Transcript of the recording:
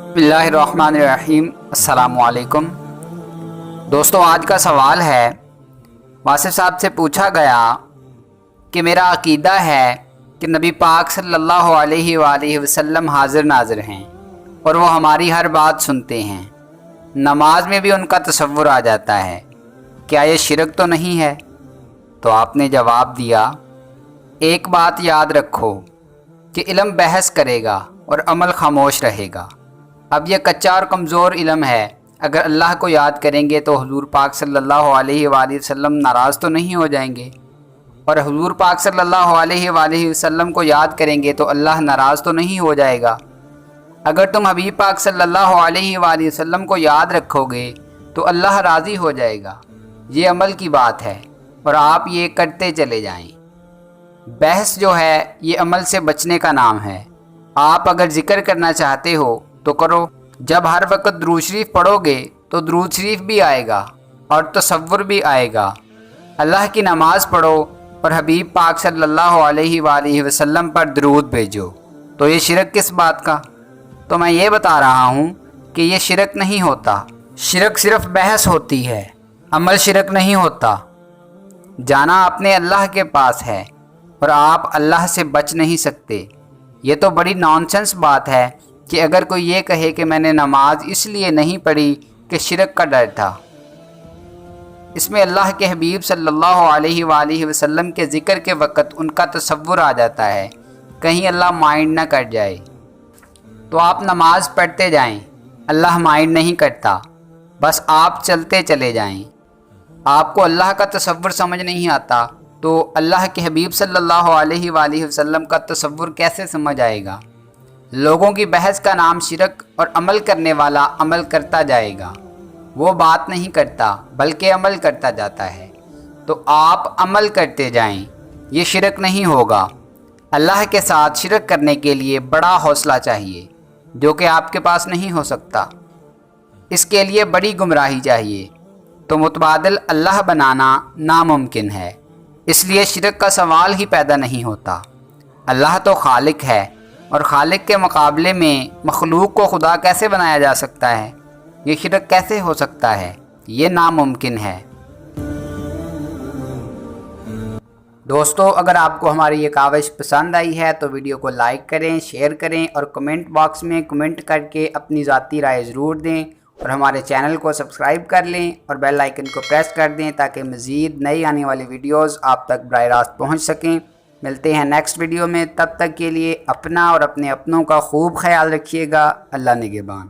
बिस्मिल्लाहिर्रहमानिर्रहीम। अस्सलामुअलैकुम दोस्तों, आज का सवाल है, वासिफ साहब से पूछा गया कि मेरा अकीदा है कि नबी पाक सल्लल्लाहु अलैहि वसल्लम हाज़िर नाज़िर हैं और वो हमारी हर बात सुनते हैं। नमाज में भी उनका तसव्वुर आ जाता है, क्या ये शिरक तो नहीं है? तो आपने जवाब दिया, एक बात याद रखो कि इल्म बहस करेगा और अमल खामोश रहेगा। अब यह कच्चा और कमज़ोर इल्म है। अगर अल्लाह को याद करेंगे तो हुज़ूर पाक सल्लल्लाहु अलैहि वसल्लम नाराज़ तो नहीं हो जाएंगे, और हुज़ूर पाक सल्लल्लाहु अलैहि वसल्लम को याद करेंगे तो अल्लाह नाराज़ तो नहीं हो जाएगा। अगर तुम हबीब पाक सल्लल्लाहु अलैहि वसल्लम को याद रखोगे तो अल्लाह राज़ी हो जाएगा। ये अमल की बात है और आप ये करते चले जाएं। बहस जो है ये अमल से बचने का नाम है। आप अगर ज़िक्र करना चाहते हो तो करो। जब हर वक्त दुरूद शरीफ पढ़ोगे तो दुरूद शरीफ भी आएगा और तसव्वुर भी आएगा। अल्लाह की नमाज़ पढ़ो और हबीब पाक सल्लल्लाहु अलैहि वसल्लम पर दुरूद भेजो। तो ये शिरक किस बात का? तो मैं ये बता रहा हूँ कि ये शिरक नहीं होता। शिरक सिर्फ बहस होती है, अमल शिरक नहीं होता। जाना अपने अल्लाह के पास है और आप अल्लाह से बच नहीं सकते। ये तो बड़ी नॉनसेंस बात है कि अगर कोई ये कहे कि मैंने नमाज इसलिए नहीं पढ़ी कि शिरक का डर था। इसमें अल्लाह के हबीब सल्लल्लाहु अलैहि वसल्लम के ज़िक्र के वक़्त उनका तसव्वुर आ जाता है, कहीं अल्लाह माइंड ना कर जाए। तो आप नमाज पढ़ते जाएं, अल्लाह माइंड नहीं करता, बस आप चलते चले जाएं। आपको अल्लाह का तसव्वुर समझ नहीं आता तो अल्लाह के हबीब सल्लल्लाहु अलैहि वसल्लम का तसव्वुर कैसे समझ आएगा? लोगों की बहस का नाम शिरक और अमल करने वाला अमल करता जाएगा। वो बात नहीं करता बल्कि अमल करता जाता है। तो आप अमल करते जाएं, ये शिरक नहीं होगा। अल्लाह के साथ शिरक करने के लिए बड़ा हौसला चाहिए जो कि आपके पास नहीं हो सकता। इसके लिए बड़ी गुमराही चाहिए। तो मुतबादिल अल्लाह बनाना नामुमकिन है, इसलिए शिरक का सवाल ही पैदा नहीं होता। अल्लाह तो खालिक है और खालिक के मुकाबले में मखलूक को खुदा कैसे बनाया जा सकता है? ये शिरक कैसे हो सकता है? ये नामुमकिन है। दोस्तों, अगर आपको हमारी ये काविश पसंद आई है तो वीडियो को लाइक करें, शेयर करें और कमेंट बॉक्स में कमेंट करके अपनी ज़ाती राय ज़रूर दें, और हमारे चैनल को सब्सक्राइब कर लें और बेल आइकन को प्रेस कर दें ताकि मज़ीद नई आने वाली वीडियोस आप तक बराह रास्त पहुँच सकें। मिलते हैं नेक्स्ट वीडियो में, तब तक के लिए अपना और अपने अपनों का खूब ख्याल रखिएगा। अल्लाह निगहबान।